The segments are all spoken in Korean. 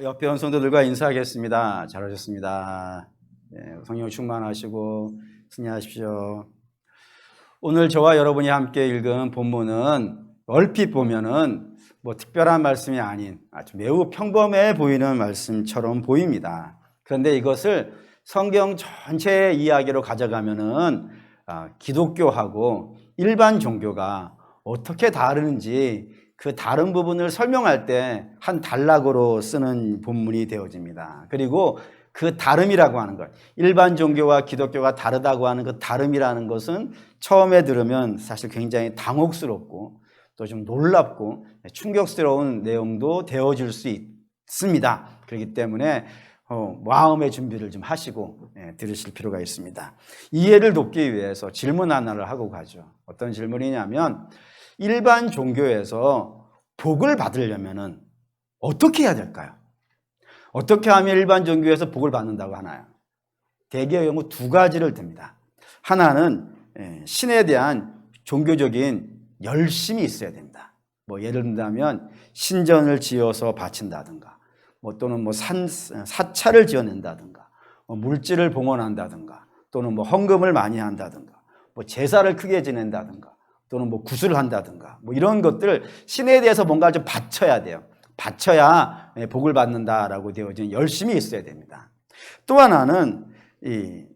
옆에 온 성도들과 인사하겠습니다. 잘 오셨습니다. 성령 충만하시고 승리하십시오. 오늘 저와 여러분이 함께 읽은 본문은 얼핏 보면은 특별한 말씀이 아닌 아주 매우 평범해 보이는 말씀처럼 보입니다. 그런데 이것을 성경 전체의 이야기로 가져가면은 기독교하고 일반 종교가 어떻게 다르는지 그 다른 부분을 설명할 때 한 단락으로 쓰는 본문이 되어집니다. 그리고 그 다름이라고 하는 것, 일반 종교와 기독교가 다르다고 하는 그 다름이라는 것은 처음에 들으면 사실 굉장히 당혹스럽고 또 좀 놀랍고 충격스러운 내용도 되어질 수 있습니다. 그렇기 때문에 마음의 준비를 좀 하시고 들으실 필요가 있습니다. 이해를 돕기 위해서 질문 하나를 하고 가죠. 어떤 질문이냐면 일반 종교에서 복을 받으려면 어떻게 해야 될까요? 어떻게 하면 일반 종교에서 복을 받는다고 하나요? 대개 경우 두 가지를 듭니다. 하나는 신에 대한 종교적인 열심이 있어야 됩니다. 예를 든다면 신전을 지어서 바친다든가 또는 사찰을 지어낸다든가 물질을 봉헌한다든가 또는 헌금을 많이 한다든가 제사를 크게 지낸다든가 또는 구슬을 한다든가 이런 것들 신에 대해서 뭔가 좀 바쳐야 돼요. 바쳐야 복을 받는다라고 되어진 열심이 있어야 됩니다. 또 하나는 이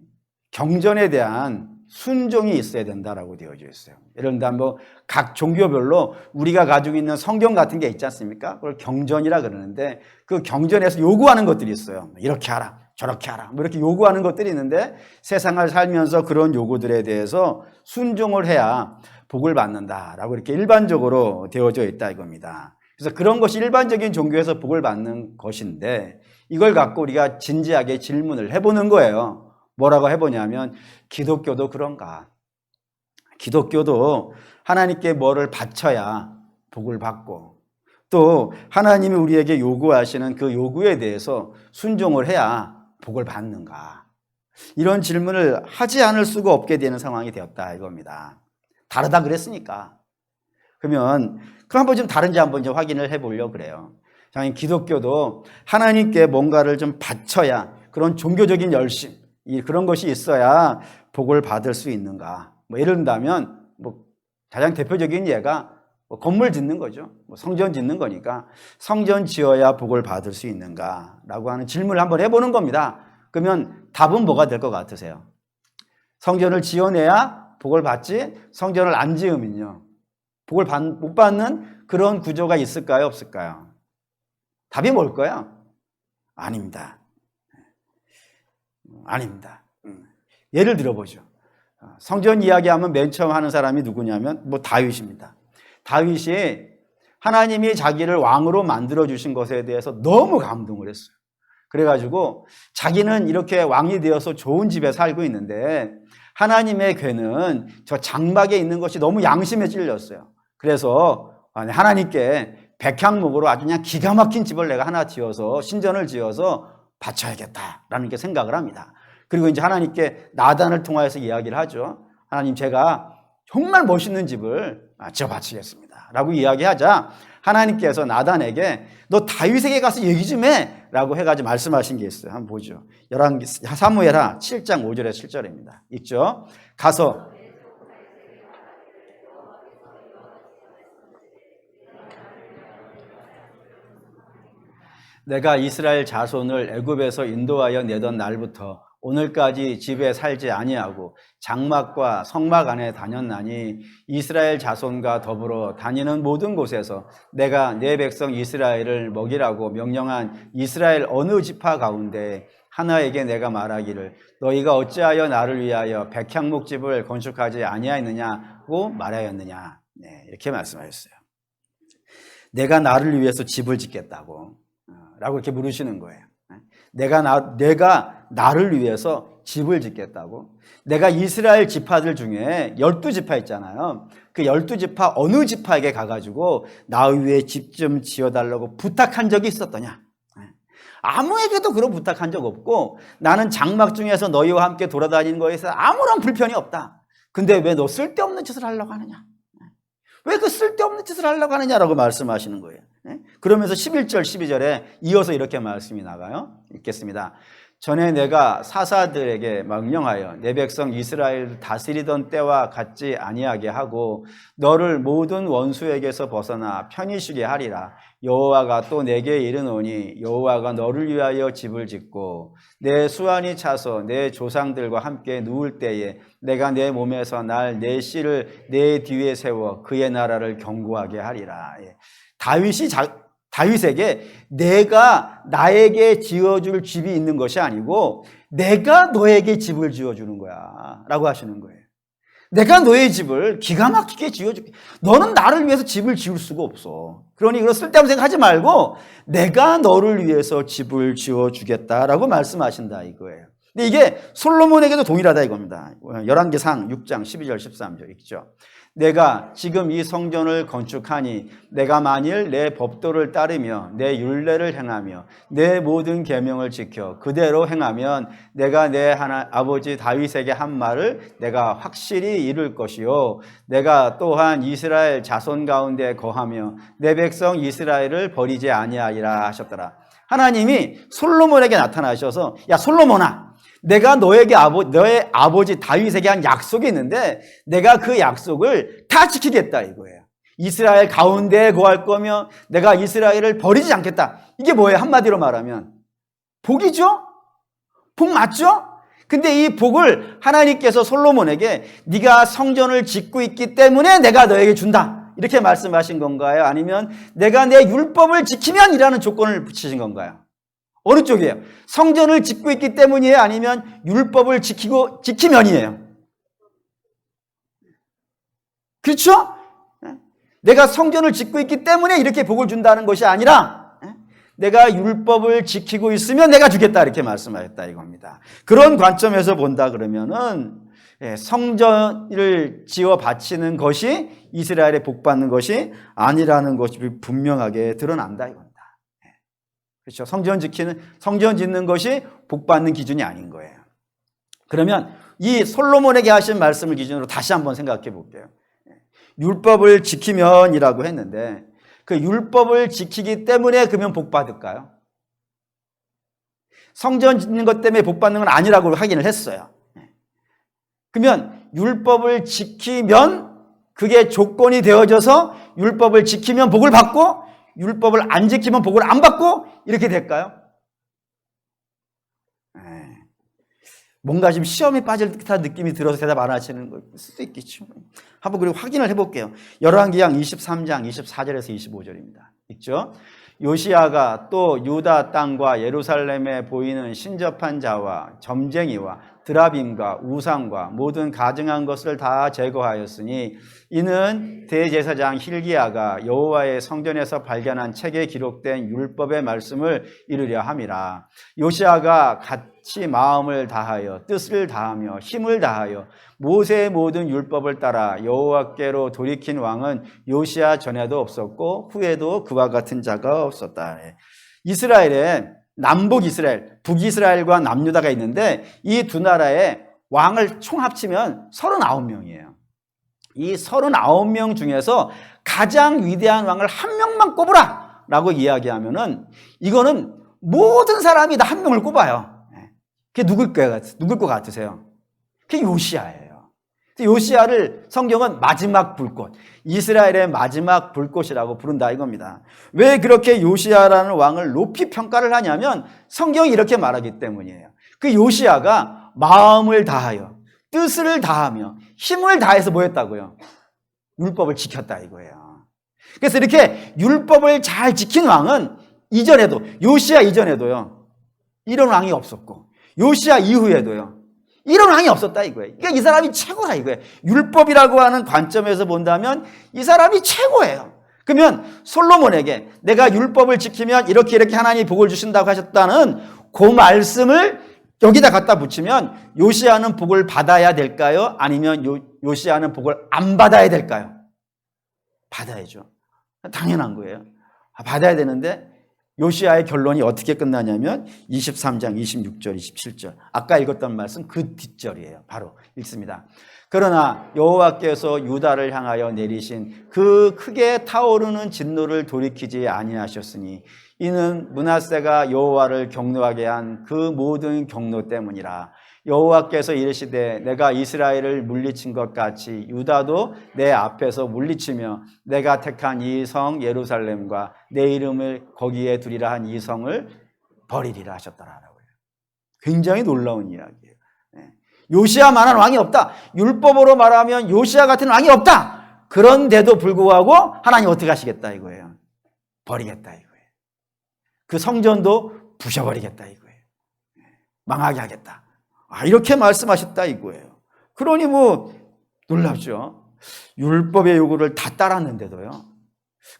경전에 대한 순종이 있어야 된다라고 되어져 있어요. 예를 들면 각 종교별로 우리가 가지고 있는 성경 같은 게 있지 않습니까? 그걸 경전이라 그러는데 그 경전에서 요구하는 것들이 있어요. 이렇게 하라, 저렇게 하라, 이렇게 요구하는 것들이 있는데 세상을 살면서 그런 요구들에 대해서 순종을 해야 복을 받는다라고 이렇게 일반적으로 되어져 있다 이겁니다. 그래서 그런 것이 일반적인 종교에서 복을 받는 것인데 이걸 갖고 우리가 진지하게 질문을 해보는 거예요. 뭐라고 해보냐면 기독교도 그런가? 기독교도 하나님께 뭐를 바쳐야 복을 받고 또 하나님이 우리에게 요구하시는 그 요구에 대해서 순종을 해야 복을 받는가? 이런 질문을 하지 않을 수가 없게 되는 상황이 되었다 이겁니다. 다르다 그랬으니까. 그럼 한번 좀 다른지 한번 좀 확인을 해보려고 그래요. 기독교도 하나님께 뭔가를 좀 바쳐야 그런 종교적인 열심, 그런 것이 있어야 복을 받을 수 있는가. 예를 든다면 가장 대표적인 예가 건물 짓는 거죠. 성전 짓는 거니까 성전 지어야 복을 받을 수 있는가라고 하는 질문을 한번 해보는 겁니다. 그러면 답은 뭐가 될 것 같으세요? 성전을 지어내야 복을 받지 성전을 안 지으면요 복을 못 받는 그런 구조가 있을까요? 없을까요? 답이 뭘까요? 아닙니다. 아닙니다. 예를 들어보죠. 성전 이야기하면 맨 처음 하는 사람이 누구냐면 다윗입니다. 다윗이 하나님이 자기를 왕으로 만들어주신 것에 대해서 너무 감동을 했어요. 그래가지고 자기는 이렇게 왕이 되어서 좋은 집에 살고 있는데 하나님의 괴는 저 장막에 있는 것이 너무 양심에 찔렸어요. 그래서 하나님께 백향목으로 아주 그냥 기가 막힌 집을 내가 하나 지어서 신전을 지어서 바쳐야겠다라는 게 생각을 합니다. 그리고 이제 하나님께 나단을 통하여서 이야기를 하죠. 하나님 제가 정말 멋있는 집을 지어 바치겠습니다 라고 이야기하자 하나님께서 나단에게 너 다윗에게 가서 얘기 좀 해 라고 해가지고 말씀하신 게 있어요. 한번 보죠. 사무엘하 7장 5절에서 7절입니다. 있죠? 가서 내가 이스라엘 자손을 애굽에서 인도하여 내던 날부터 오늘까지 집에 살지 아니하고 장막과 성막 안에 다녔나니 이스라엘 자손과 더불어 다니는 모든 곳에서 내가 내 백성 이스라엘을 먹이라고 명령한 이스라엘 어느 지파 가운데 하나에게 내가 말하기를 너희가 어찌하여 나를 위하여 백향목집을 건축하지 아니하였느냐고 말하였느냐. 이렇게 말씀하셨어요. 내가 나를 위해서 집을 짓겠다고 라고 이렇게 물으시는 거예요. 내가 나를 위해서 집을 짓겠다고. 내가 이스라엘 지파들 중에 12지파 있잖아요. 그 12지파 어느 지파에게 가가지고 나 위해 집 좀 지어달라고 부탁한 적이 있었더냐. 아무에게도 그런 부탁한 적 없고 나는 장막 중에서 너희와 함께 돌아다니는 거에서 아무런 불편이 없다. 근데 왜 너 쓸데없는 짓을 하려고 하느냐. 왜 그 쓸데없는 짓을 하려고 하느냐라고 말씀하시는 거예요. 그러면서 11절, 12절에 이어서 이렇게 말씀이 나가요. 읽겠습니다. 전에 내가 사사들에게 명령하여 내 백성 이스라엘을 다스리던 때와 같지 아니하게 하고 너를 모든 원수에게서 벗어나 편히 쉬게 하리라. 여호와가 또 내게 이르노니 여호와가 너를 위하여 집을 짓고 내 수완이 차서 내 조상들과 함께 누울 때에 내가 내 몸에서 날 내 씨를 내 뒤에 세워 그의 나라를 견고하게 하리라. 다윗에게 내가 나에게 지어줄 집이 있는 것이 아니고 내가 너에게 집을 지어주는 거야 라고 하시는 거예요. 내가 너의 집을 기가 막히게 지어줄게. 너는 나를 위해서 집을 지을 수가 없어. 그러니 그런 쓸데없는 생각하지 말고 내가 너를 위해서 집을 지어주겠다라고 말씀하신다 이거예요. 근데 이게 솔로몬에게도 동일하다 이겁니다. 열왕기상 6장 12절 13절 있죠. 내가 지금 이 성전을 건축하니 내가 만일 내 법도를 따르며 내 율례를 행하며 내 모든 계명을 지켜 그대로 행하면 내가 내 아버지 다윗에게 한 말을 내가 확실히 이룰 것이요 내가 또한 이스라엘 자손 가운데 거하며 내 백성 이스라엘을 버리지 아니하리라 하셨더라. 하나님이 솔로몬에게 나타나셔서 야 솔로몬아, 내가 너의 아버지 다윗에게 한 약속이 있는데 내가 그 약속을 다 지키겠다 이거예요. 이스라엘 가운데에 거할 거며 내가 이스라엘을 버리지 않겠다. 이게 뭐예요? 한마디로 말하면 복이죠? 복 맞죠? 근데 이 복을 하나님께서 솔로몬에게 네가 성전을 짓고 있기 때문에 내가 너에게 준다 이렇게 말씀하신 건가요? 아니면 내가 내 율법을 지키면 이라는 조건을 붙이신 건가요? 어느 쪽이에요? 성전을 짓고 있기 때문이에요? 아니면 율법을 지키면이에요? 그렇죠? 내가 성전을 짓고 있기 때문에 이렇게 복을 준다는 것이 아니라 내가 율법을 지키고 있으면 내가 주겠다 이렇게 말씀하셨다 이겁니다. 그런 관점에서 본다 그러면은 성전을 지어 바치는 것이 이스라엘의 복 받는 것이 아니라는 것이 분명하게 드러난다 이겁니다. 그렇죠. 성전 짓는 것이 복 받는 기준이 아닌 거예요. 그러면 이 솔로몬에게 하신 말씀을 기준으로 다시 한번 생각해 볼게요. 율법을 지키면이라고 했는데 그 율법을 지키기 때문에 그러면 복 받을까요? 성전 짓는 것 때문에 복 받는 건 아니라고 확인을 했어요. 그러면 율법을 지키면 그게 조건이 되어져서 율법을 지키면 복을 받고 율법을 안 지키면 복을 안 받고 이렇게 될까요? 뭔가 지금 시험에 빠질 듯한 느낌이 들어서 대답 안 하시는 걸 수도 있겠죠. 한번 그리고 확인을 해볼게요. 열왕기상 23장 24절에서 25절입니다. 있죠? 요시야가 또 유다 땅과 예루살렘에 보이는 신접한 자와 점쟁이와 드라빔과 우상과 모든 가증한 것을 다 제거하였으니 이는 대제사장 hil기야가 여호와의 성전에서 발견한 책에 기록된 율법의 말씀을 이루려 함이라. 요시야가 같이 마음을 다하여 뜻을 다하며 힘을 다하여 모세의 모든 율법을 따라 여호와께로 돌이킨 왕은 요시야 전에도 없었고 후에도 그와 같은 자가 없었다. 이스라엘에 남북 이스라엘, 북이스라엘과 남유다가 있는데 이 두 나라의 왕을 총 합치면 39명이에요. 이 39명 중에서 가장 위대한 왕을 한 명만 꼽으라 라고 이야기하면은 이거는 모든 사람이 다 한 명을 꼽아요. 그게 누굴 것 같으세요? 그게 요시야예요. 요시야를 성경은 마지막 불꽃, 이스라엘의 마지막 불꽃이라고 부른다 이겁니다. 왜 그렇게 요시야라는 왕을 높이 평가를 하냐면 성경이 이렇게 말하기 때문이에요. 그 요시야가 마음을 다하여 뜻을 다하며 힘을 다해서 뭐 했다고요? 율법을 지켰다 이거예요. 그래서 이렇게 율법을 잘 지킨 왕은 이전에도, 요시야 이전에도요, 이런 왕이 없었고 요시야 이후에도요 이런 왕이 없었다 이거예요. 그러니까 이 사람이 최고다 이거예요. 율법이라고 하는 관점에서 본다면 이 사람이 최고예요. 그러면 솔로몬에게 내가 율법을 지키면 이렇게 하나님이 복을 주신다고 하셨다는 그 말씀을 여기다 갖다 붙이면 요시야는 복을 받아야 될까요? 아니면 요시야는 복을 안 받아야 될까요? 받아야죠. 당연한 거예요. 받아야 되는데 요시야의 결론이 어떻게 끝나냐면 23장 26절 27절 아까 읽었던 말씀 그 뒷절이에요. 바로 읽습니다. 그러나 여호와께서 유다를 향하여 내리신 그 크게 타오르는 진노를 돌이키지 아니하셨으니 이는 므낫세가 여호와를 경노하게 한 그 모든 경노 때문이라. 여호와께서 이르시되 내가 이스라엘을 물리친 것 같이 유다도 내 앞에서 물리치며 내가 택한 이 성 예루살렘과 내 이름을 거기에 두리라 한 이 성을 버리리라 하셨더라라고요. 굉장히 놀라운 이야기예요. 요시야만한 왕이 없다. 율법으로 말하면 요시야 같은 왕이 없다. 그런데도 불구하고 하나님 어떻게 하시겠다 이거예요. 버리겠다 이거예요. 그 성전도 부셔버리겠다 이거예요. 망하게 하겠다. 이렇게 말씀하셨다 이거예요. 그러니 놀랍죠. 율법의 요구를 다 따랐는데도요.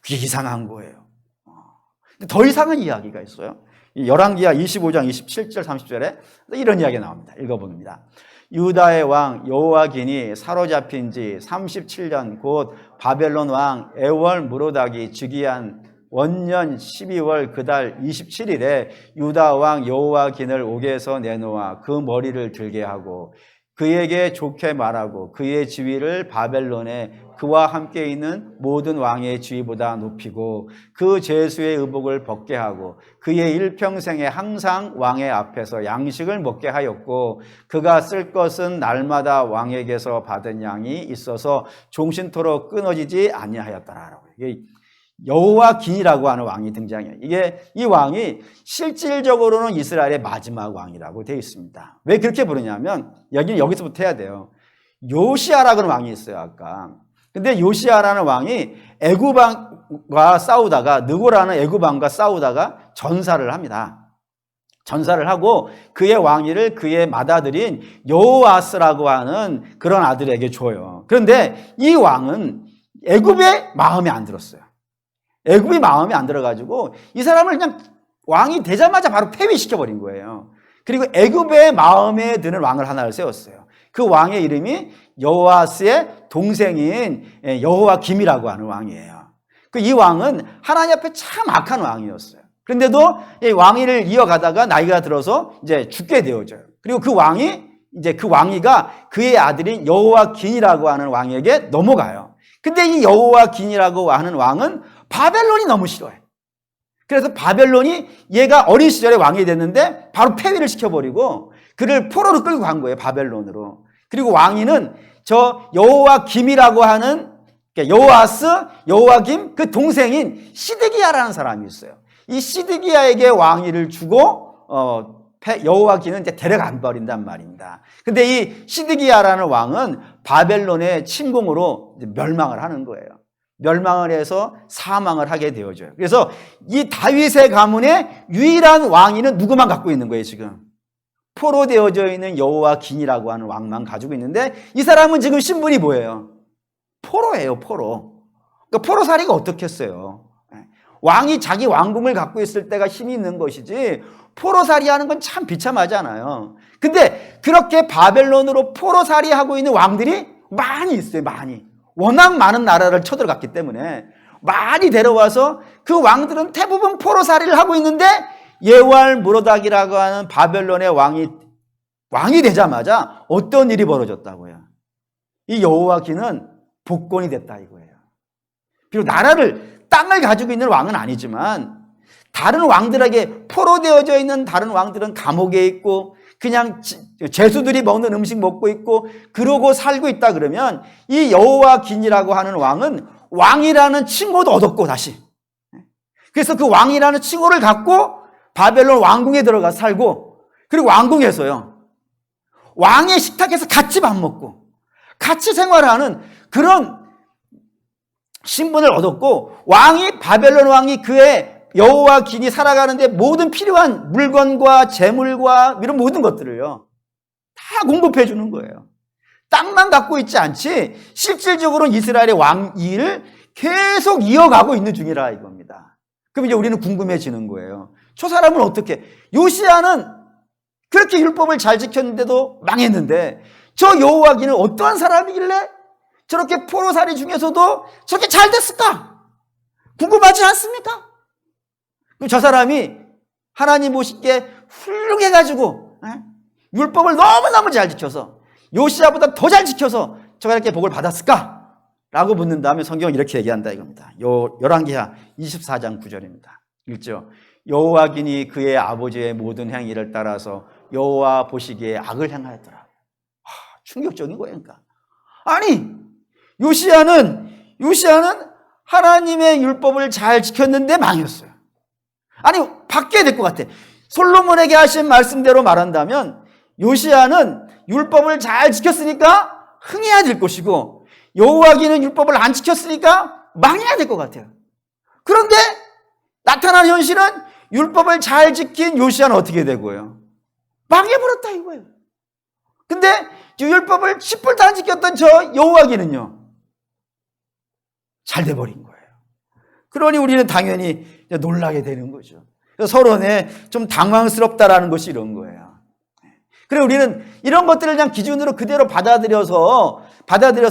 그게 이상한 거예요. 더 이상한 이야기가 있어요. 열왕기하 25장 27절 30절에 이런 이야기가 나옵니다. 읽어봅니다. 유다의 왕 여호와긴이 사로잡힌 지 37년 곧 바벨론 왕 에월 무로닥이 즉위한 원년 12월 그달 27일에 유다 왕 여호와긴을 옥에서 내놓아 그 머리를 들게 하고 그에게 좋게 말하고 그의 지위를 바벨론에 그와 함께 있는 모든 왕의 지위보다 높이고 그 제수의 의복을 벗게 하고 그의 일평생에 항상 왕의 앞에서 양식을 먹게 하였고 그가 쓸 것은 날마다 왕에게서 받은 양이 있어서 종신토록 끊어지지 아니하였더라라고. 여호와긴이라고 하는 왕이 등장해요. 이 왕이 실질적으로는 이스라엘의 마지막 왕이라고 되어 있습니다. 왜 그렇게 부르냐면 여기서부터 해야 돼요. 요시야라는 왕이 있어요. 아까. 근데 요시야라는 왕이 애굽왕과 싸우다가 느고라는 애굽왕과 싸우다가 전사를 합니다. 전사를 하고 그의 왕위를 그의 맏아들인 여호아스라고 하는 그런 아들에게 줘요. 그런데 이 왕은 애굽의 마음에 안 들었어요. 애굽이 마음에 안 들어가지고 이 사람을 그냥 왕이 되자마자 바로 폐위시켜버린 거예요. 그리고 애굽의 마음에 드는 왕을 하나를 세웠어요. 그 왕의 이름이 여호아스의 동생인 여호와김이라고 하는 왕이에요. 이 왕은 하나님 앞에 참 악한 왕이었어요. 그런데도 이 왕위를 이어가다가 나이가 들어서 이제 죽게 되어져요. 그리고 그 왕위가 그의 아들인 여호와긴이라고 하는 왕에게 넘어가요. 근데 이 여호와긴이라고 하는 왕은 바벨론이 너무 싫어해. 그래서 바벨론이 얘가 어린 시절에 왕이 됐는데 바로 폐위를 시켜버리고 그를 포로로 끌고 간 거예요. 바벨론으로. 그리고 왕위는 저 여호와김이라고 하는 여호아스, 여호와김 그 동생인 시드기야라는 사람이 있어요. 이 시드기야에게 왕위를 주고 여호와김은 이제 데려가 버린단 말입니다. 근데 이 시드기야라는 왕은 바벨론의 침공으로 멸망을 하는 거예요. 멸망을 해서 사망을 하게 되어져요. 그래서 이 다윗의 가문의 유일한 왕위는 누구만 갖고 있는 거예요, 지금? 포로되어져 있는 여호와긴이라고 하는 왕만 가지고 있는데 이 사람은 지금 신분이 뭐예요? 포로예요, 포로. 그러니까 포로살이가 어떻겠어요? 왕이 자기 왕궁을 갖고 있을 때가 힘이 있는 것이지 포로살이 하는 건 참 비참하잖아요. 근데 그렇게 바벨론으로 포로살이 하고 있는 왕들이 많이 있어요, 많이. 워낙 많은 나라를 쳐들어갔기 때문에 많이 데려와서 그 왕들은 대부분 포로살이를 하고 있는데 예월 무로닥이라고 하는 바벨론의 왕이 되자마자 어떤 일이 벌어졌다고요? 이 여호와긴은 복권이 됐다 이거예요. 비록 땅을 가지고 있는 왕은 아니지만 다른 왕들에게 포로되어져 있는 다른 왕들은 감옥에 있고 그냥 죄수들이 먹는 음식 먹고 있고 그러고 살고 있다 그러면 이 여호와긴이라고 하는 왕은 왕이라는 칭호도 얻었고 다시. 그래서 그 왕이라는 칭호를 갖고 바벨론 왕궁에 들어가 살고 그리고 왕궁에서요. 왕의 식탁에서 같이 밥 먹고 같이 생활하는 그런 신분을 얻었고 바벨론 왕이 그의 여호와긴이 살아가는데 모든 필요한 물건과 재물과 이런 모든 것들을요 다 공급해 주는 거예요. 땅만 갖고 있지 않지 실질적으로는 이스라엘의 왕위를 계속 이어가고 있는 중이라 이겁니다. 그럼 이제 우리는 궁금해지는 거예요. 저 사람은 어떻게? 요시야는 그렇게 율법을 잘 지켰는데도 망했는데 저 여호와긴은 어떠한 사람이길래 저렇게 포로살이 중에서도 저렇게 잘 됐을까? 궁금하지 않습니까? 그럼 저 사람이 하나님 보시기에 훌륭해가지고 율법을 너무너무 잘 지켜서 요시야보다 더 잘 지켜서 저가 이렇게 복을 받았을까? 라고 묻는다면 성경은 이렇게 얘기한다 이겁니다. 열왕기하 24장 9절입니다. 읽죠. 여호와긴이 그의 아버지의 모든 행위를 따라서 여호와 보시기에 악을 행하였더라. 충격적인 거예요. 그러니까 아니 요시야는 하나님의 율법을 잘 지켰는데 망했어요. 아니 바뀌어야 될 것 같아. 솔로몬에게 하신 말씀대로 말한다면 요시야는 율법을 잘 지켰으니까 흥해야 될 것이고 여호와기는 율법을 안 지켰으니까 망해야 될 것 같아요. 그런데 나타난 현실은 율법을 잘 지킨 요시야는 어떻게 되고요? 망해버렸다 이거예요. 근데 율법을 10불도 안 지켰던 저 여호와기는요 잘 돼버린 거예요. 그러니 우리는 당연히 놀라게 되는 거죠. 서론에 좀 당황스럽다라는 것이 이런 거예요. 그래 우리는 이런 것들을 그냥 기준으로 그대로 받아들여서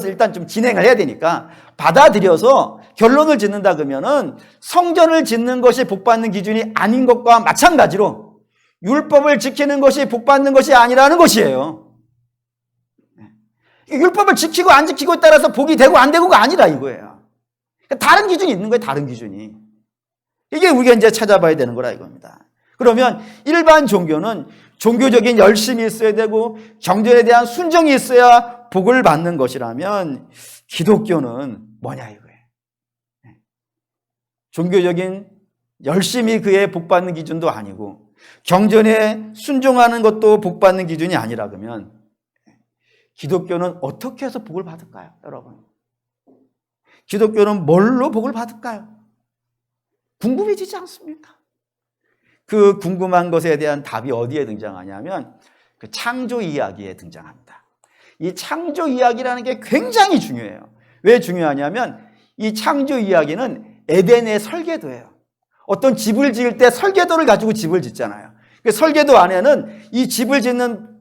일단 좀 진행을 해야 되니까 받아들여서 결론을 짓는다 그러면은 성전을 짓는 것이 복받는 기준이 아닌 것과 마찬가지로 율법을 지키는 것이 복받는 것이 아니라는 것이에요. 율법을 지키고 안 지키고에 따라서 복이 되고 안 되고가 아니라 이거예요. 다른 기준이 있는 거예요. 다른 기준이. 이게 우리가 이제 찾아봐야 되는 거라 이겁니다. 그러면 일반 종교는 종교적인 열심이 있어야 되고 경전에 대한 순종이 있어야 복을 받는 것이라면 기독교는 뭐냐 이거예요. 종교적인 열심이 그의 복받는 기준도 아니고 경전에 순종하는 것도 복받는 기준이 아니라 그러면 기독교는 어떻게 해서 복을 받을까요? 여러분 기독교는 뭘로 복을 받을까요? 궁금해지지 않습니까? 그 궁금한 것에 대한 답이 어디에 등장하냐면 그 창조 이야기에 등장합니다. 이 창조 이야기라는 게 굉장히 중요해요. 왜 중요하냐면 이 창조 이야기는 에덴의 설계도예요. 어떤 집을 지을 때 설계도를 가지고 집을 짓잖아요. 그 설계도 안에는 이 집을 짓는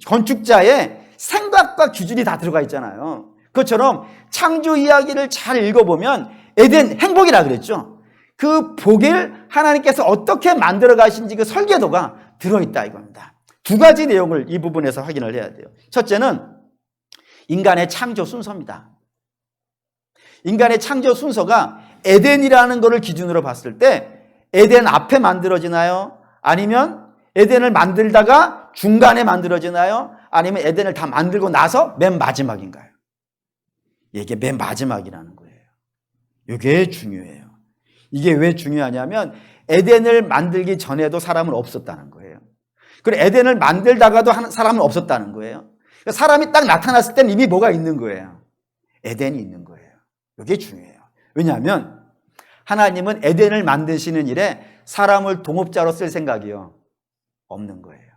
건축자의 생각과 기준이 다 들어가 있잖아요. 그것처럼 창조 이야기를 잘 읽어보면 에덴 행복이라 그랬죠. 그 복을 하나님께서 어떻게 만들어 가신지 그 설계도가 들어있다 이겁니다. 두 가지 내용을 이 부분에서 확인을 해야 돼요. 첫째는 인간의 창조 순서입니다. 인간의 창조 순서가 에덴이라는 것을 기준으로 봤을 때 에덴 앞에 만들어지나요? 아니면 에덴을 만들다가 중간에 만들어지나요? 아니면 에덴을 다 만들고 나서 맨 마지막인가요? 이게 맨 마지막이라는 거예요. 이게 중요해요. 이게 왜 중요하냐면 에덴을 만들기 전에도 사람은 없었다는 거예요. 그리고 에덴을 만들다가도 사람은 없었다는 거예요. 사람이 딱 나타났을 때는 이미 뭐가 있는 거예요? 에덴이 있는 거예요. 이게 중요해요. 왜냐하면 하나님은 에덴을 만드시는 일에 사람을 동업자로 쓸 생각이요 없는 거예요.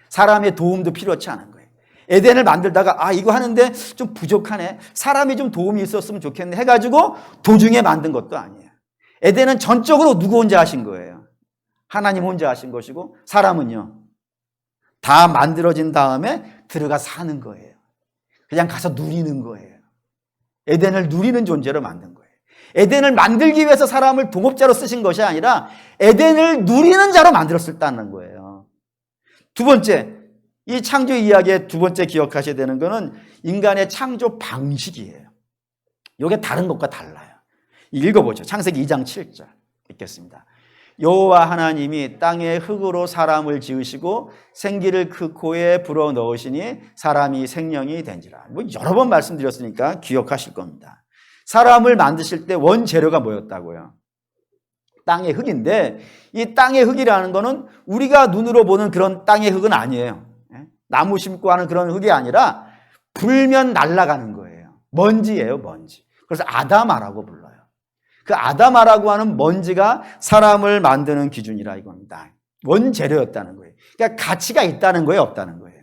사람의 도움도 필요치 않은 거예요. 에덴을 만들다가 이거 하는데 좀 부족하네. 사람이 좀 도움이 있었으면 좋겠네 해가지고 도중에 만든 것도 아니에요. 에덴은 전적으로 누구 혼자 하신 거예요? 하나님 혼자 하신 것이고 사람은요 다 만들어진 다음에 들어가 사는 거예요. 그냥 가서 누리는 거예요. 에덴을 누리는 존재로 만든 거예요. 에덴을 만들기 위해서 사람을 동업자로 쓰신 것이 아니라 에덴을 누리는 자로 만들었다는 거예요. 두 번째, 이 창조 이야기의 두 번째 기억하셔야 되는 것은 인간의 창조 방식이에요. 이게 다른 것과 달라요. 읽어보죠. 창세기 2장 7절 읽겠습니다. 여호와 하나님이 땅의 흙으로 사람을 지으시고 생기를 그 코에 불어넣으시니 사람이 생명이 된지라. 여러 번 말씀드렸으니까 기억하실 겁니다. 사람을 만드실 때 원재료가 뭐였다고요? 땅의 흙인데 이 땅의 흙이라는 거는 우리가 눈으로 보는 그런 땅의 흙은 아니에요. 나무 심고 하는 그런 흙이 아니라 불면 날아가는 거예요. 먼지예요, 먼지. 그래서 아담아라고 불러요. 그 아담아라고 하는 먼지가 사람을 만드는 기준이라 이겁니다. 원재료였다는 거예요. 그러니까 가치가 있다는 거예요, 없다는 거예요.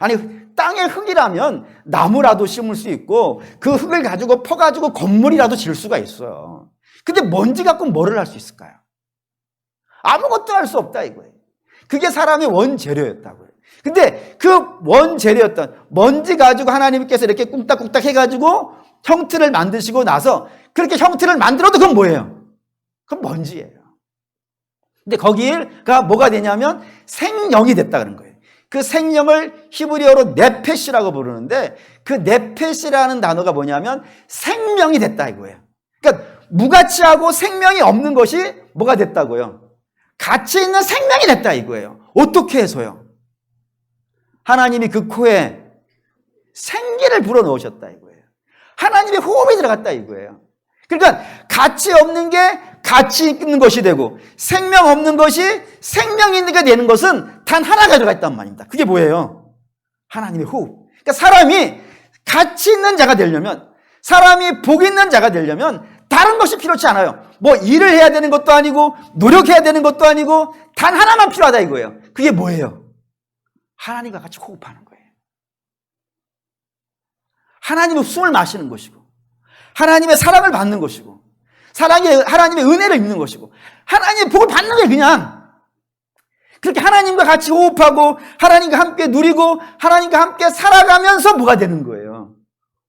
아니 땅의 흙이라면 나무라도 심을 수 있고 그 흙을 가지고 퍼가지고 건물이라도 지을 수가 있어요. 근데 먼지 갖고 뭐를 할 수 있을까요? 아무것도 할 수 없다 이거예요. 그게 사람의 원재료였다고요. 근데 그 원재료였던 먼지 가지고 하나님께서 이렇게 꿍딱꿍딱 해가지고 형틀을 만드시고 나서 그렇게 형틀을 만들어도 그건 뭐예요? 그건 먼지예요. 근데 거기가 뭐가 되냐면 생명이 됐다 그런 거예요. 그 생명을 히브리어로 네페시라고 부르는데 그 네페시라는 단어가 뭐냐면 생명이 됐다 이거예요. 그러니까 무가치하고 생명이 없는 것이 뭐가 됐다고요? 가치 있는 생명이 됐다 이거예요. 어떻게 해서요? 하나님이 그 코에 생기를 불어넣으셨다 이거예요. 하나님의 호흡이 들어갔다 이거예요. 그러니까 가치 없는 게 가치 있는 것이 되고 생명 없는 것이 생명 있는 게 되는 것은 단 하나가 들어가 있단 말입니다. 그게 뭐예요? 하나님의 호흡. 그러니까 사람이 가치 있는 자가 되려면, 사람이 복 있는 자가 되려면 다른 것이 필요치 않아요. 뭐 일을 해야 되는 것도 아니고 노력해야 되는 것도 아니고 단 하나만 필요하다 이거예요. 그게 뭐예요? 하나님과 같이 호흡하는 거예요. 하나님의 숨을 마시는 것이고 하나님의 사랑을 받는 것이고 하나님의 은혜를 입는 것이고 하나님의 복을 받는 게 그냥 그렇게 하나님과 같이 호흡하고 하나님과 함께 누리고 하나님과 함께 살아가면서 뭐가 되는 거예요?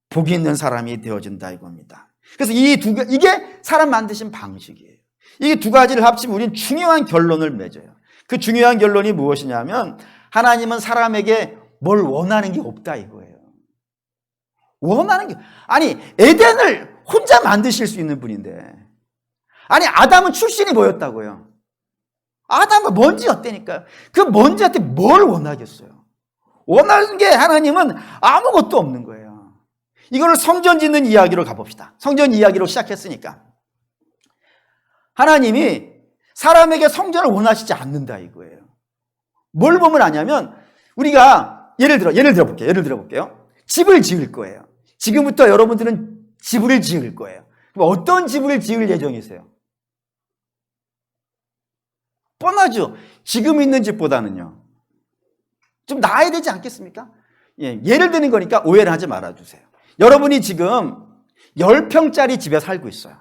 복이 있는 사람이 되어진다 이겁니다. 그래서 이게 사람 만드신 방식이에요. 이 두 가지를 합치면 우리는 중요한 결론을 맺어요. 그 중요한 결론이 무엇이냐면 하나님은 사람에게 뭘 원하는 게 없다 이거예요. 원하는 게 아니 에덴을 혼자 만드실 수 있는 분인데 아니 아담은 출신이 뭐였다고요? 아담은 먼지였다니까요. 그 먼지한테 뭘 원하겠어요? 원하는 게 하나님은 아무것도 없는 거예요. 이거를 성전 짓는 이야기로 가봅시다. 성전 이야기로 시작했으니까 하나님이 사람에게 성전을 원하시지 않는다 이거예요. 뭘 보면 아냐면 우리가 예를 들어볼게요. 집을 지을 거예요. 지금부터 여러분들은 집을 지을 거예요. 그럼 어떤 집을 지을 예정이세요? 뻔하죠. 지금 있는 집보다는요. 좀 나아야 되지 않겠습니까? 예를 드는 거니까 오해를 하지 말아주세요. 여러분이 지금 10평짜리 집에 살고 있어요.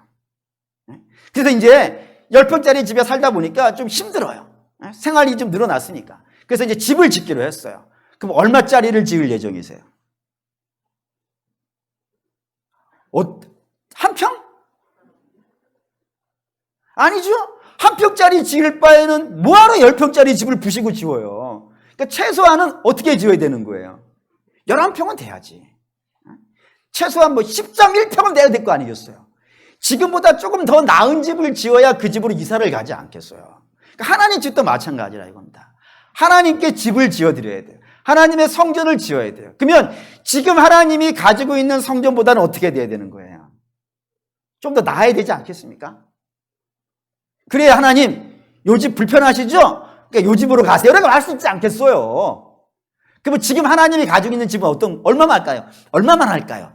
그래서 이제 10평짜리 집에 살다 보니까 좀 힘들어요. 생활이 좀 늘어났으니까. 그래서 이제 집을 짓기로 했어요. 그럼 얼마짜리를 지을 예정이세요? 한 평? 아니죠. 한 평짜리 지을 바에는 뭐하러 10평짜리 집을 부시고 지어요. 그러니까 최소한은 어떻게 지어야 되는 거예요? 11평은 돼야지. 최소한 뭐 10.1평은 돼야 될 거 아니겠어요. 지금보다 조금 더 나은 집을 지어야 그 집으로 이사를 가지 않겠어요. 그러니까 하나님 집도 마찬가지라 이겁니다. 하나님께 집을 지어드려야 돼요. 하나님의 성전을 지어야 돼요. 그러면 지금 하나님이 가지고 있는 성전보다는 어떻게 돼야 되는 거예요? 좀 더 나아야 되지 않겠습니까? 그래야 하나님 요 집 불편하시죠? 그러니까 요 집으로 가세요. 라고 할 수 있지 않겠어요? 그러면 지금 하나님이 가지고 있는 집은 얼마만 할까요? 얼마만 할까요?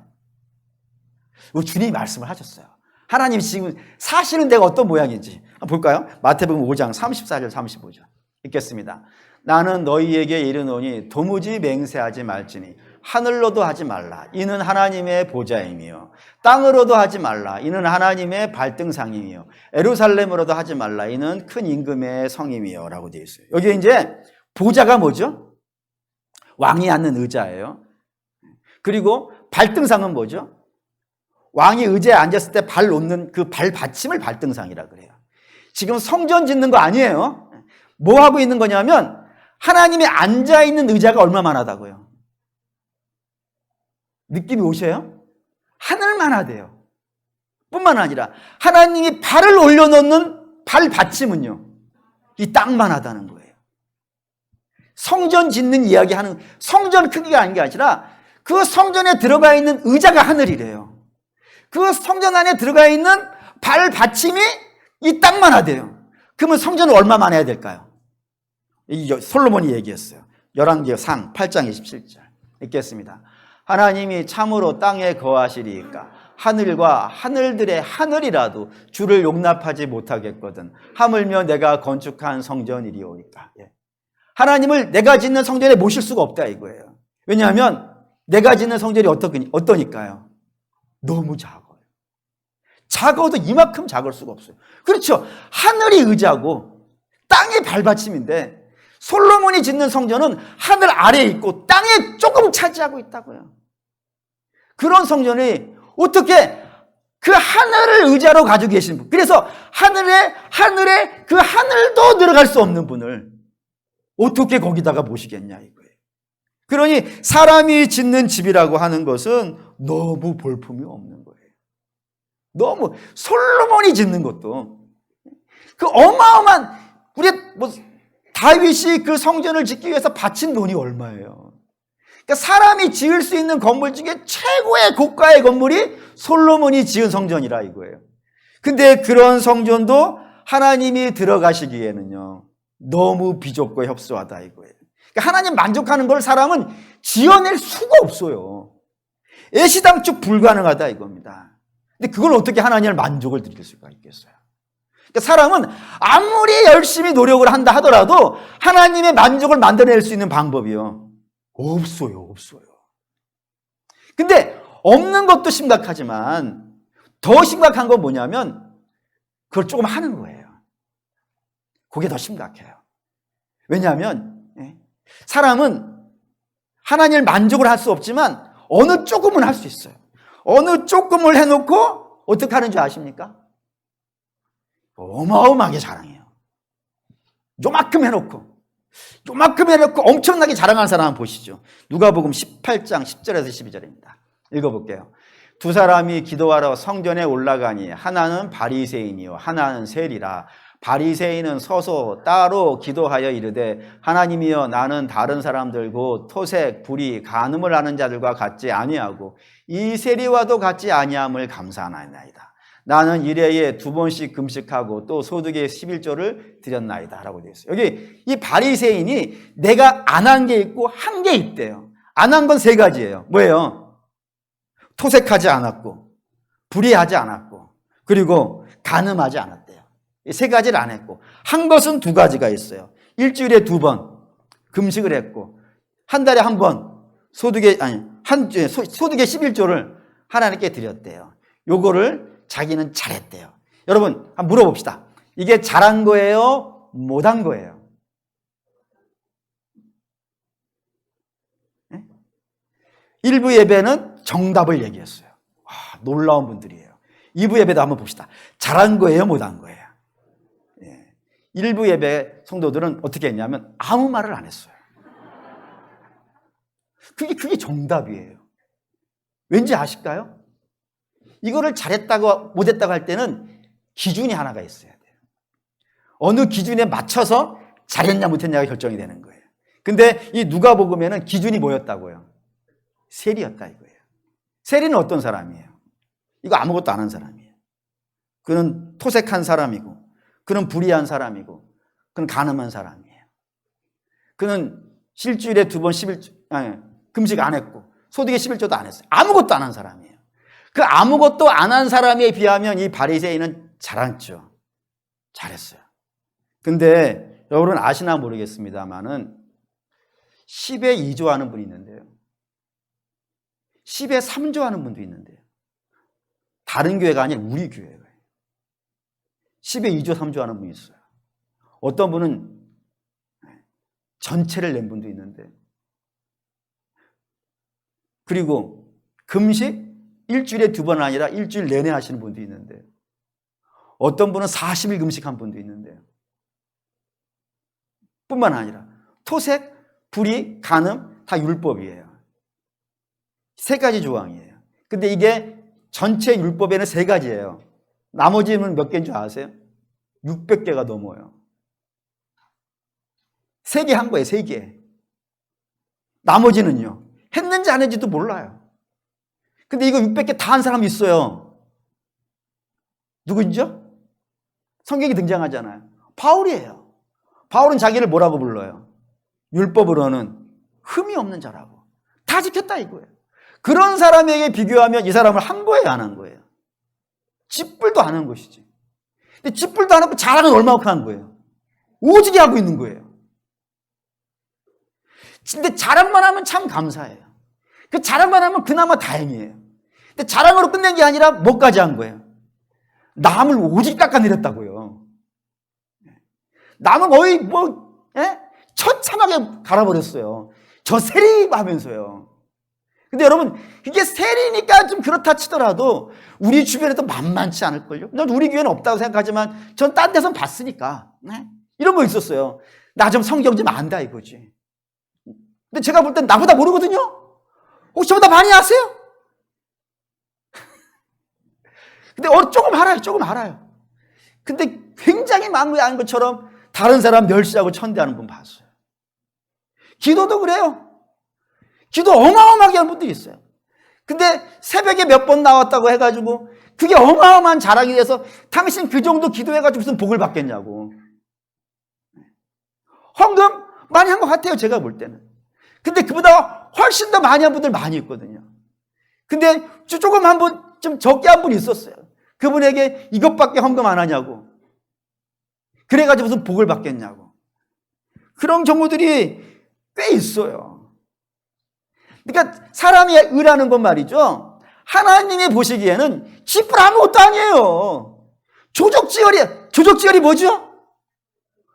주님이 말씀을 하셨어요. 하나님이 지금 사시는 데가 어떤 모양인지 한번 볼까요? 마태복음 5장 34절 35절 읽겠습니다. 나는 너희에게 이르노니 도무지 맹세하지 말지니 하늘로도 하지 말라 이는 하나님의 보좌임이요 땅으로도 하지 말라 이는 하나님의 발등상이며 예루살렘으로도 하지 말라 이는 큰 임금의 성임이요 라고 되어 있어요. 여기 이제 보좌가 뭐죠? 왕이 앉는 의자예요. 그리고 발등상은 뭐죠? 왕이 의자에 앉았을 때 발 놓는 그 발 받침을 발등상이라 그래요. 지금 성전 짓는 거 아니에요. 뭐 하고 있는 거냐면 하나님이 앉아있는 의자가 얼마만 하다고요? 느낌이 오세요? 하늘만 하대요. 뿐만 아니라 하나님이 발을 올려놓는 발 받침은요 이 땅만 하다는 거예요. 성전 짓는 이야기하는 성전 크기가 아닌 게 아니라 그 성전에 들어가 있는 의자가 하늘이래요. 그 성전 안에 들어가 있는 발 받침이 이 땅만 하대요. 그러면 성전을 얼마만 해야 될까요? 솔로몬이 얘기했어요. 열왕기상 8장 27절 읽겠습니다. 하나님이 참으로 땅에 거하시리이까 하늘과 하늘들의 하늘이라도 주를 용납하지 못하겠거든 하물며 내가 건축한 성전이리오니까. 하나님을 내가 짓는 성전에 모실 수가 없다 이거예요. 왜냐하면 내가 짓는 성전이 어떠니까요? 너무 작아요. 작아도 이만큼 작을 수가 없어요. 그렇죠. 하늘이 의자고 땅이 발받침인데 솔로몬이 짓는 성전은 하늘 아래에 있고 땅에 조금 차지하고 있다고요. 그런 성전이 어떻게 그 하늘을 의자로 가지고 계신 분. 그래서 하늘에 그 하늘도 들어갈 수 없는 분을 어떻게 거기다가 모시겠냐 이거예요. 그러니 사람이 짓는 집이라고 하는 것은 너무 볼품이 없는 거예요. 너무 솔로몬이 짓는 것도 그 어마어마한 우리 다윗이 그 성전을 짓기 위해서 바친 돈이 얼마예요? 그러니까 사람이 지을 수 있는 건물 중에 최고의 고가의 건물이 솔로몬이 지은 성전이라 이거예요. 근데 그런 성전도 하나님이 들어가시기에는요 너무 비좁고 협소하다 이거예요. 그러니까 하나님 만족하는 걸 사람은 지어낼 수가 없어요. 애시당초 불가능하다 이겁니다. 근데 그걸 어떻게 하나님을 만족을 드릴 수가 있겠어요? 그러니까 사람은 아무리 열심히 노력을 한다 하더라도 하나님의 만족을 만들어낼 수 있는 방법이요 없어요. 근데 없는 것도 심각하지만 더 심각한 건 뭐냐면 그걸 조금 하는 거예요. 그게 더 심각해요. 왜냐하면 사람은 하나님을 만족을 할 수 없지만 어느 조금은 할 수 있어요. 어느 조금을 해놓고 어떻게 하는 줄 아십니까? 어마어마하게 자랑해요. 요만큼 해놓고 엄청나게 자랑하는 사람 한번 보시죠. 누가복음 18장 10절에서 12절입니다. 읽어볼게요. 두 사람이 기도하러 성전에 올라가니 하나는 바리새인이요 하나는 세리라. 바리새인은 서서 따로 기도하여 이르되 하나님이여 나는 다른 사람들고 토색, 불의, 간음을 하는 자들과 같지 아니하고 이 세리와도 같지 아니함을 감사하나이다. 나는 일회에 2번씩 금식하고 또 소득의 11조를 드렸나이다 라고 되어 있어요. 여기 이 바리새인이 내가 안 한 게 있고 한 게 있대요. 안 한 건 3가지예요. 뭐예요? 토색하지 않았고 불의하지 않았고 그리고 간음하지 않았대요. 이 3가지를 안 했고 한 것은 2가지가 있어요. 일주일에 2번 금식을 했고 한 달에 1번 소득의 11조를 하나님께 드렸대요. 요거를 자기는 잘했대요. 여러분 한번 물어봅시다. 이게 잘한 거예요? 못한 거예요? 네? 일부 예배는 정답을 얘기했어요. 와, 놀라운 분들이에요. 2부 예배도 한번 봅시다. 잘한 거예요? 못한 거예요? 네. 일부 예배 성도들은 어떻게 했냐면 아무 말을 안 했어요. 그게 정답이에요. 왠지 아실까요? 이거를 잘했다고 못했다고 할 때는 기준이 하나가 있어야 돼요. 어느 기준에 맞춰서 잘했냐 못했냐가 결정이 되는 거예요. 근데 이 누가복음에는 기준이 뭐였다고요? 세리였다 이거예요. 세리는 어떤 사람이에요? 이거 아무것도 안 한 사람이에요. 그는 토색한 사람이고 그는 불의한 사람이고 그는 간음한 사람이에요. 그는 일주일에 2번 금식 안 했고 소득의 11조도 안 했어요. 아무것도 안 한 사람이에요. 그 아무것도 안 한 사람에 비하면 이 바리새인은 잘했죠. 잘했어요. 근데 여러분 아시나 모르겠습니다만은 10에 2조 하는 분이 있는데요. 10에 3조 하는 분도 있는데요. 다른 교회가 아니라 우리 교회예요. 10에 2조 3조 하는 분이 있어요. 어떤 분은 전체를 낸 분도 있는데 그리고 금식 일주일에 2번 아니라 일주일 내내 하시는 분도 있는데 어떤 분은 40일 금식한 분도 있는데요. 뿐만 아니라 토색, 불의, 간음 다 율법이에요. 3가지 조항이에요. 근데 이게 전체 율법에는 3가지예요. 나머지는 몇 개인 줄 아세요? 600개가 넘어요. 3개 한 거예요. 3개. 나머지는요. 했는지 안 했는지도 몰라요. 근데 이거 600개 다 한 사람이 있어요. 누구죠? 성경에 등장하잖아요. 바울이에요. 바울은 자기를 뭐라고 불러요? 율법으로는 흠이 없는 자라고. 다 지켰다 이거예요. 그런 사람에게 비교하면 이 사람을 한 거예요, 안 한 거예요? 찌뿔도 안 한 것이지. 근데 찌뿔도 안 하고 자랑은 얼마나 한 거예요? 오지게 하고 있는 거예요. 근데 자랑만 하면 참 감사해요. 그 자랑만 하면 그나마 다행이에요. 근데 자랑으로 끝낸 게 아니라 뭐까지 한 거예요? 남을 오직 깎아내렸다고요. 남을 거의 처참하게 갈아버렸어요. 저 세리하면서요. 근데 여러분, 이게 세리니까 좀 그렇다 치더라도 우리 주변에도 만만치 않을걸요? 난 우리 교회는 없다고 생각하지만 전 딴 데선 봤으니까. 네? 이런 거 있었어요. 나 좀 성경 좀 안다 이거지. 근데 제가 볼 땐 나보다 모르거든요? 혹시 저보다 많이 아세요? 근데 조금 알아요. 근데 굉장히 많은 게 아닌 것처럼 다른 사람 멸시하고 천대하는 분 봤어요. 기도도 그래요. 기도 어마어마하게 하는 분들이 있어요. 근데 새벽에 몇 번 나왔다고 해가지고 그게 어마어마한 자랑이 돼서 당신 그 정도 기도해가지고 무슨 복을 받겠냐고. 헌금 많이 한 것 같아요, 제가 볼 때는. 근데 그보다 훨씬 더 많이 한 분들 많이 있거든요. 근데 조금 한 분, 좀 적게 한 분 있었어요. 그분에게 이것밖에 헌금 안 하냐고. 그래가지고 무슨 복을 받겠냐고. 그런 경우들이 꽤 있어요. 그러니까 사람이 의라는 건 말이죠. 하나님이 보시기에는 지뿔 아무것도 아니에요. 조적지혈이야. 조적지혈이 뭐죠?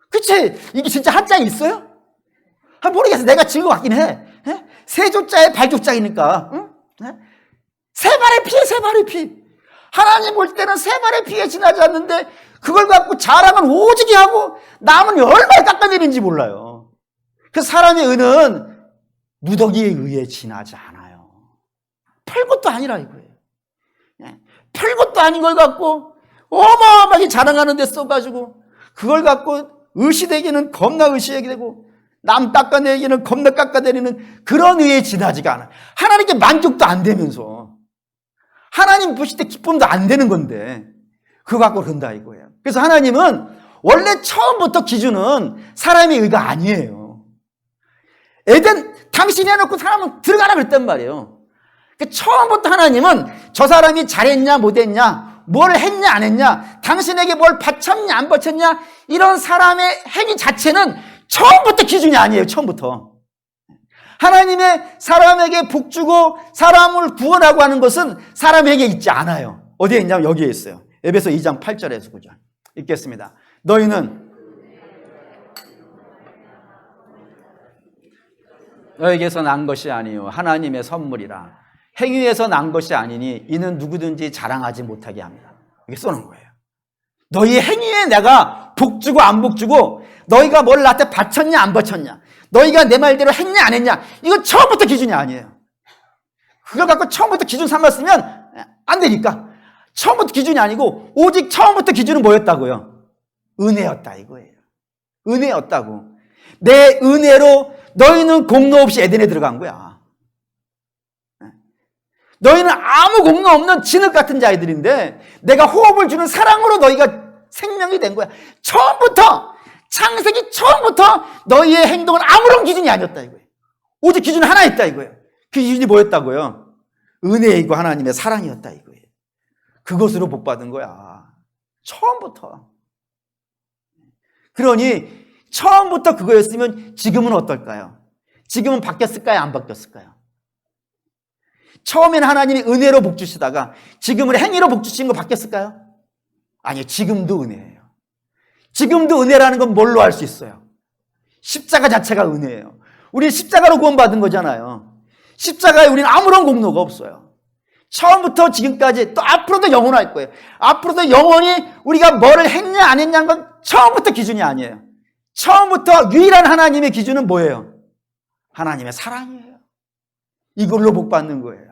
그치? 이게 진짜 한자에 있어요? 모르겠어. 내가 지금 같긴 해. 세조자에 발조자이니까. 응? 세 발의 피에 세 발의 피. 하나님 볼 때는 세 발의 피에 지나지 않는데 그걸 갖고 자랑은 오지게 하고 남은 얼마나 깎아내리는지 몰라요. 그 사람의 의는 무더기에 의해 지나지 않아요. 별것도 아니라 이거예요. 별것도 아닌 걸 갖고 어마어마하게 자랑하는 데 써가지고 그걸 갖고 의시되기는 겁나 의시되게 되고 남 깎아내기는 겁나 깎아내리는 그런 의에 지나지가 않아요. 하나님께 만족도 안 되면서 하나님 보실 때 기쁨도 안 되는 건데 그거 갖고 그런다 이거예요. 그래서 하나님은 원래 처음부터 기준은 사람의 의가 아니에요. 에덴 당신이 해놓고 사람은 들어가라 그랬단 말이에요. 그러니까 처음부터 하나님은 저 사람이 잘했냐 못했냐 뭘 했냐 안 했냐 당신에게 뭘 바쳤냐 안 바쳤냐 이런 사람의 행위 자체는 처음부터 기준이 아니에요. 처음부터. 하나님의 사람에게 복 주고 사람을 구원하고 하는 것은 사람에게 있지 않아요. 어디에 있냐면 여기에 있어요. 에베소 2장 8절에서 9절 읽겠습니다. 너에게서 난 것이 아니요 하나님의 선물이라 행위에서 난 것이 아니니 이는 누구든지 자랑하지 못하게 합니다. 이게 써놓은 거예요. 너희 행위에 내가 복 주고 안 복 주고 너희가 뭘 나한테 바쳤냐 안 바쳤냐 너희가 내 말대로 했냐 안 했냐 이거 처음부터 기준이 아니에요. 그걸 갖고 처음부터 기준 삼았으면 안 되니까 처음부터 기준이 아니고 오직 처음부터 기준은 뭐였다고요? 은혜였다 이거예요. 은혜였다고. 내 은혜로 너희는 공로 없이 에덴에 들어간 거야. 너희는 아무 공로 없는 진흙 같은 자들인데 내가 호흡을 주는 사랑으로 너희가 생명이 된 거야. 처음부터 창세기 처음부터 너희의 행동은 아무런 기준이 아니었다 이거예요. 오직 기준은 하나 있다 이거예요. 그 기준이 뭐였다고요? 은혜이고 하나님의 사랑이었다 이거예요. 그것으로 복받은 거야. 처음부터. 그러니 처음부터 그거였으면 지금은 어떨까요? 지금은 바뀌었을까요? 안 바뀌었을까요? 처음에는 하나님이 은혜로 복 주시다가 지금은 행위로 복 주신 거 바뀌었을까요? 아니요. 지금도 은혜예요. 지금도 은혜라는 건 뭘로 알 수 있어요? 십자가 자체가 은혜예요. 우리 십자가로 구원받은 거잖아요. 십자가에 우리는 아무런 공로가 없어요. 처음부터 지금까지 또 앞으로도 영원할 거예요. 앞으로도 영원히 우리가 뭐를 했냐 안 했냐는 건 처음부터 기준이 아니에요. 처음부터 유일한 하나님의 기준은 뭐예요? 하나님의 사랑이에요. 이걸로 복 받는 거예요.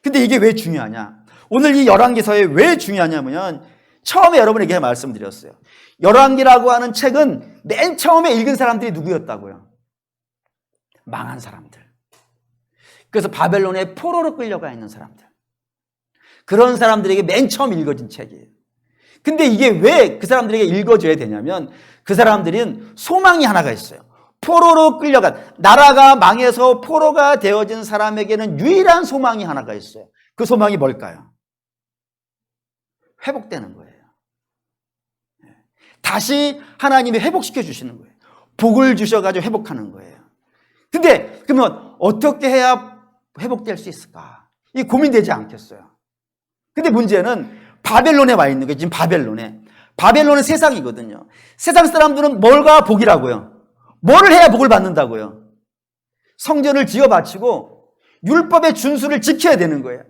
근데 이게 왜 중요하냐? 오늘 이 열왕기서에 왜 중요하냐면 처음에 여러분에게 말씀드렸어요. 열왕기라고 하는 책은 맨 처음에 읽은 사람들이 누구였다고요? 망한 사람들. 그래서 바벨론의 포로로 끌려가 있는 사람들. 그런 사람들에게 맨 처음 읽어진 책이에요. 근데 이게 왜 그 사람들에게 읽어줘야 되냐면 그 사람들은 소망이 하나가 있어요. 포로로 끌려간, 나라가 망해서 포로가 되어진 사람에게는 유일한 소망이 하나가 있어요. 그 소망이 뭘까요? 회복되는 거예요. 다시 하나님이 회복시켜 주시는 거예요. 복을 주셔가지고 회복하는 거예요. 근데 그러면 어떻게 해야 회복될 수 있을까? 이 고민되지 않겠어요? 근데 문제는 바벨론에 와 있는 거예요. 지금 바벨론은 세상이거든요. 세상 사람들은 뭘가 복이라고요? 뭐를 해야 복을 받는다고요? 성전을 지어 바치고 율법의 준수를 지켜야 되는 거예요.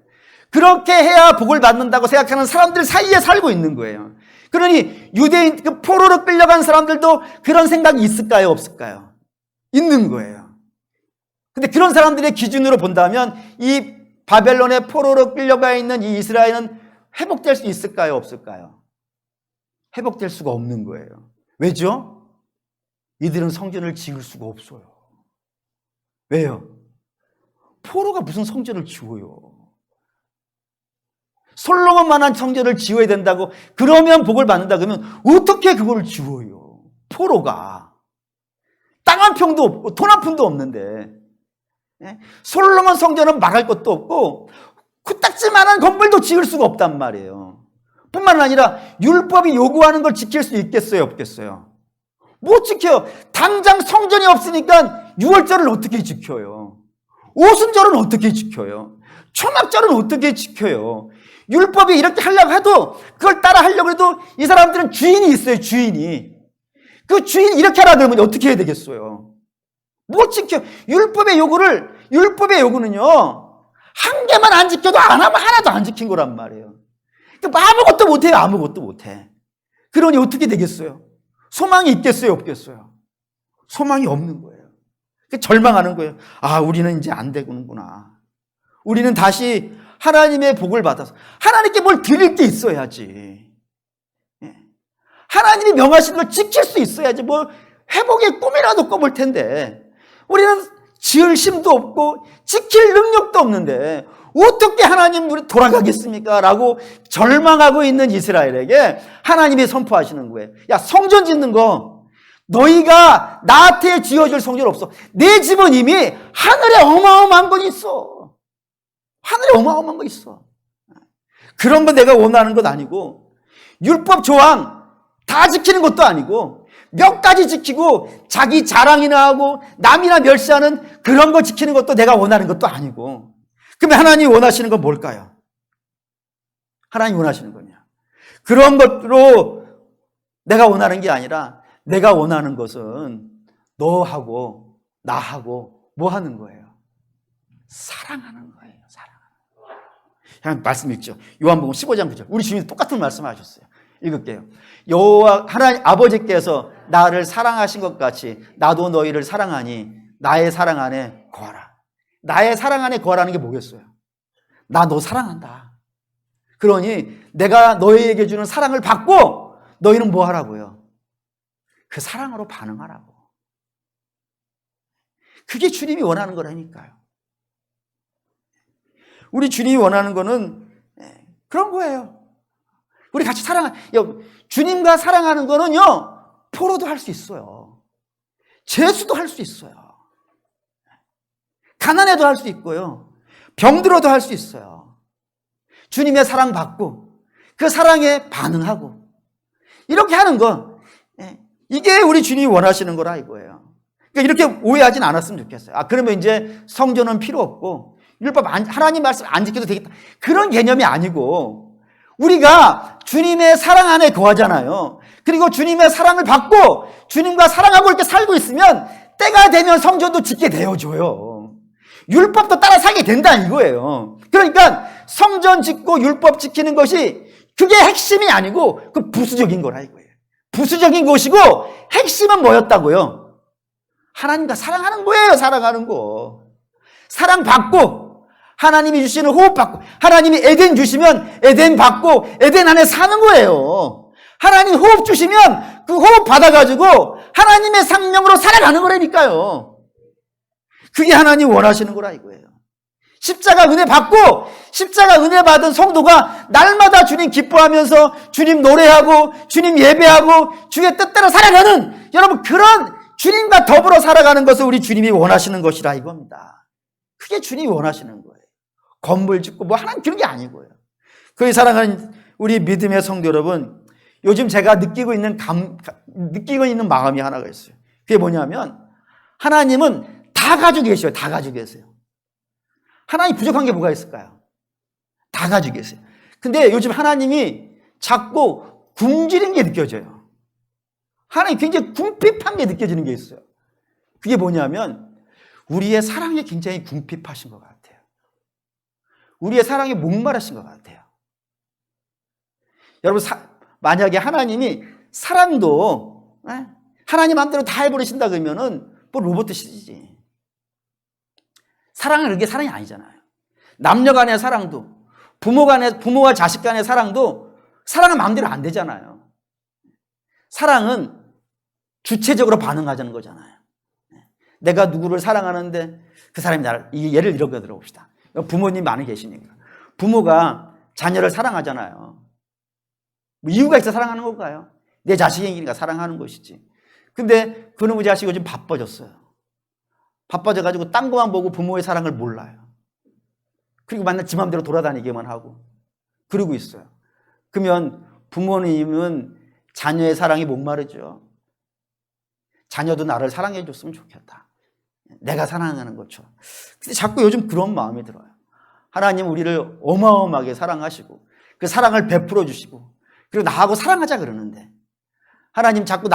그렇게 해야 복을 받는다고 생각하는 사람들 사이에 살고 있는 거예요. 그러니 유대인 그 포로로 끌려간 사람들도 그런 생각이 있을까요? 없을까요? 있는 거예요. 근데 그런 사람들의 기준으로 본다면 이 바벨론의 포로로 끌려가 있는 이 이스라엘은 회복될 수 있을까요? 없을까요? 회복될 수가 없는 거예요. 왜죠? 이들은 성전을 지을 수가 없어요. 왜요? 포로가 무슨 성전을 지어요? 솔로몬만한 성전을 지어야 된다고 그러면 복을 받는다 그러면 어떻게 그걸 지어요? 포로가 땅 한 평도 없고 돈 한 푼도 없는데 솔로몬 성전은 막을 것도 없고 코딱지만한 건물도 지을 수가 없단 말이에요. 뿐만 아니라 율법이 요구하는 걸 지킬 수 있겠어요? 없겠어요? 못 지켜요. 당장 성전이 없으니까 유월절을 어떻게 지켜요? 오순절은 어떻게 지켜요? 초막절은 어떻게 지켜요? 율법이 이렇게 하려고 해도 그걸 따라 하려고 해도 이 사람들은 주인이 있어요. 주인이. 그 주인이 이렇게 하라 그러면 어떻게 해야 되겠어요? 못 지켜. 율법의 요구는요, 한 개만 안 지켜도 안 하면 하나도 안 지킨 거란 말이에요. 그러니까 아무것도 못해요. 아무것도 못해. 그러니 어떻게 되겠어요? 소망이 있겠어요? 없겠어요? 소망이 없는 거예요. 절망하는 거예요. 아, 우리는 이제 안 되는구나. 우리는 다시 하나님의 복을 받아서 하나님께 뭘 드릴 게 있어야지. 하나님이 명하신 걸 지킬 수 있어야지. 뭐 회복의 꿈이라도 꿔볼 텐데 우리는 지을 힘도 없고 지킬 능력도 없는데 어떻게 하나님 우리 돌아가겠습니까? 라고 절망하고 있는 이스라엘에게 하나님이 선포하시는 거예요. 야, 성전 짓는 거 너희가 나한테 지어줄 성전 없어. 내 집은 이미 하늘에 어마어마한 건 있어. 하늘에 어마어마한 거 있어. 그런 거 내가 원하는 건 아니고 율법 조항 다 지키는 것도 아니고 몇 가지 지키고 자기 자랑이나 하고 남이나 멸시하는 그런 거 지키는 것도 내가 원하는 것도 아니고 그러면 하나님이 원하시는 건 뭘까요? 하나님이 원하시는 거냐? 그런 것으로 내가 원하는 게 아니라 내가 원하는 것은 너하고 나하고 뭐 하는 거예요? 사랑하는 거예요. 사랑하는. 말씀 읽죠. 요한복음 15장 9절. 우리 주님이 똑같은 말씀 하셨어요. 읽을게요. 여호와 하나님 아버지께서 나를 사랑하신 것 같이 나도 너희를 사랑하니 나의 사랑 안에 거하라. 나의 사랑 안에 거하라는 게 뭐겠어요? 나 너 사랑한다. 그러니 내가 너희에게 주는 사랑을 받고 너희는 뭐 하라고요? 그 사랑으로 반응하라고. 그게 주님이 원하는 거라니까요. 우리 주님이 원하는 거는 그런 거예요. 우리 같이 주님과 사랑하는 거는요, 포로도 할 수 있어요. 재수도 할 수 있어요. 가난해도 할 수 있고요. 병들어도 할 수 있어요. 주님의 사랑 받고 그 사랑에 반응하고 이렇게 하는 거, 이게 우리 주님이 원하시는 거라 이거예요. 그러니까 이렇게 오해하진 않았으면 좋겠어요. 아, 그러면 이제 성전은 필요 없고 율법 하나님 말씀 안 지켜도 되겠다. 그런 개념이 아니고 우리가 주님의 사랑 안에 거하잖아요. 그리고 주님의 사랑을 받고 주님과 사랑하고 이렇게 살고 있으면 때가 되면 성전도 짓게 되어줘요. 율법도 따라 살게 된다 이거예요. 그러니까 성전 짓고 율법 지키는 것이 그게 핵심이 아니고 그 부수적인 거라 이거예요. 부수적인 것이고 핵심은 뭐였다고요? 하나님과 사랑하는 거예요. 사랑하는 거. 사랑받고 하나님이 주시는 호흡 받고 하나님이 에덴 주시면 에덴 받고 에덴 안에 사는 거예요. 하나님 호흡 주시면 그 호흡 받아가지고 하나님의 생명으로 살아가는 거라니까요. 그게 하나님 원하시는 거라 이거예요. 십자가 은혜 받고 십자가 은혜 받은 성도가 날마다 주님 기뻐하면서 주님 노래하고 주님 예배하고 주의 뜻대로 살아가는 여러분 그런 주님과 더불어 살아가는 것을 우리 주님이 원하시는 것이라 이겁니다. 그게 주님이 원하시는 거예요. 건물 짓고 뭐 하나님 그런 게 아니고요. 그의 사랑하는 우리 믿음의 성도 여러분, 요즘 제가 느끼고 있는 마음이 하나가 있어요. 그게 뭐냐면 하나님은 다 가지고 계셔요. 다 가지고 계세요. 하나님 부족한 게 뭐가 있을까요? 다 가지고 계세요. 근데 요즘 하나님이 자꾸 굶주린 게 느껴져요. 하나님 굉장히 궁핍한 게 느껴지는 게 있어요. 그게 뭐냐면 우리의 사랑에 굉장히 궁핍하신 것 같아요. 우리의 사랑에 목마르신 것 같아요. 여러분, 만약에 하나님이 사랑도 하나님 마음대로 다 해버리신다 그러면은 뭐 로봇이지. 사랑은 그게 사랑이 아니잖아요. 남녀 간의 사랑도, 부모와 자식 간의 사랑도 사랑은 마음대로 안 되잖아요. 사랑은 주체적으로 반응하자는 거잖아요. 내가 누구를 사랑하는데 그 사람이 나를, 예를 이렇게 들어봅시다. 부모님 많이 계시니까. 부모가 자녀를 사랑하잖아요. 뭐 이유가 있어 사랑하는 건가요? 내 자식이니까 사랑하는 것이지. 근데 그놈의 자식이 요즘 바빠졌어요. 바빠져가지고 딴 거만 보고 부모의 사랑을 몰라요. 그리고 맨날 지 맘대로 돌아다니기만 하고 그러고 있어요. 그러면 부모님은 자녀의 사랑이 목마르죠. 자녀도 나를 사랑해 줬으면 좋겠다. 내가 사랑하는 것처럼. 근데 자꾸 요즘 그런 마음이 들어요. 하나님 우리를 어마어마하게 사랑하시고 그 사랑을 베풀어 주시고 그리고 나하고 사랑하자 그러는데 하나님 자꾸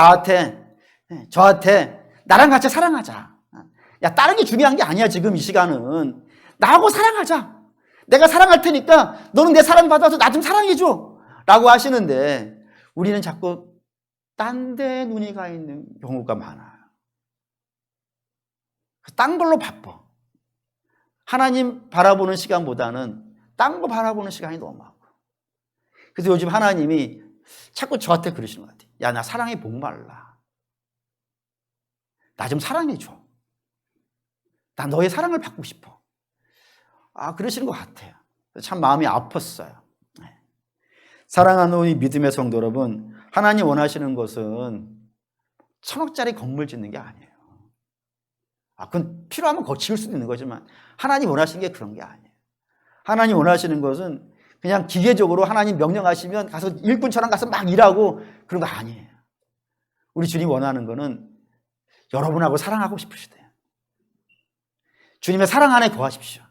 저한테 나랑 같이 사랑하자. 야, 다른 게 중요한 게 아니야. 지금 이 시간은 나하고 사랑하자. 내가 사랑할 테니까 너는 내 사랑 받아서 나 좀 사랑해 줘 라고 하시는데 우리는 자꾸 딴 데 눈이 가 있는 경우가 많아요. 딴 걸로 바빠. 하나님 바라보는 시간보다는 딴 거 바라보는 시간이 너무 많고. 그래서 요즘 하나님이 자꾸 저한테 그러시는 것 같아요. 야, 나 사랑에 목말라. 나 좀 사랑해 줘. 나 너의 사랑을 받고 싶어. 그러시는 것 같아요. 참 마음이 아팠어요. 사랑하는 우리 믿음의 성도 여러분, 하나님 원하시는 것은 1,000억짜리 건물 짓는 게 아니에요. 그건 필요하면 거칠 수도 있는 거지만 하나님 원하시는 게 그런 게 아니에요. 하나님 원하시는 것은 그냥 기계적으로 하나님 명령하시면 가서 일꾼처럼 가서 막 일하고 그런 거 아니에요. 우리 주님 원하는 거는 여러분하고 사랑하고 싶으시대요. 주님의 사랑 안에 거하십시오.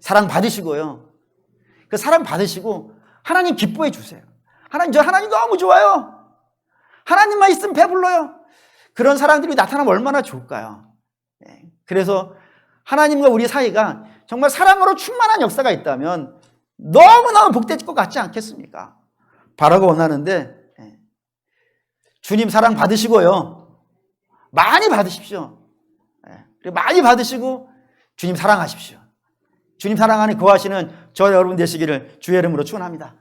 사랑 받으시고요. 그 사랑 받으시고 하나님 기뻐해 주세요. 하나님 너무 좋아요. 하나님만 있으면 배불러요. 그런 사람들이 나타나면 얼마나 좋을까요? 그래서 하나님과 우리 사이가 정말 사랑으로 충만한 역사가 있다면 너무너무 복될 것 같지 않겠습니까? 바라고 원하는데 주님 사랑 받으시고요. 많이 받으십시오. 그리고 많이 받으시고 주님 사랑하십시오. 주님 사랑 안에 거하시는 저 여러분 되시기를 주의 이름으로 축원합니다.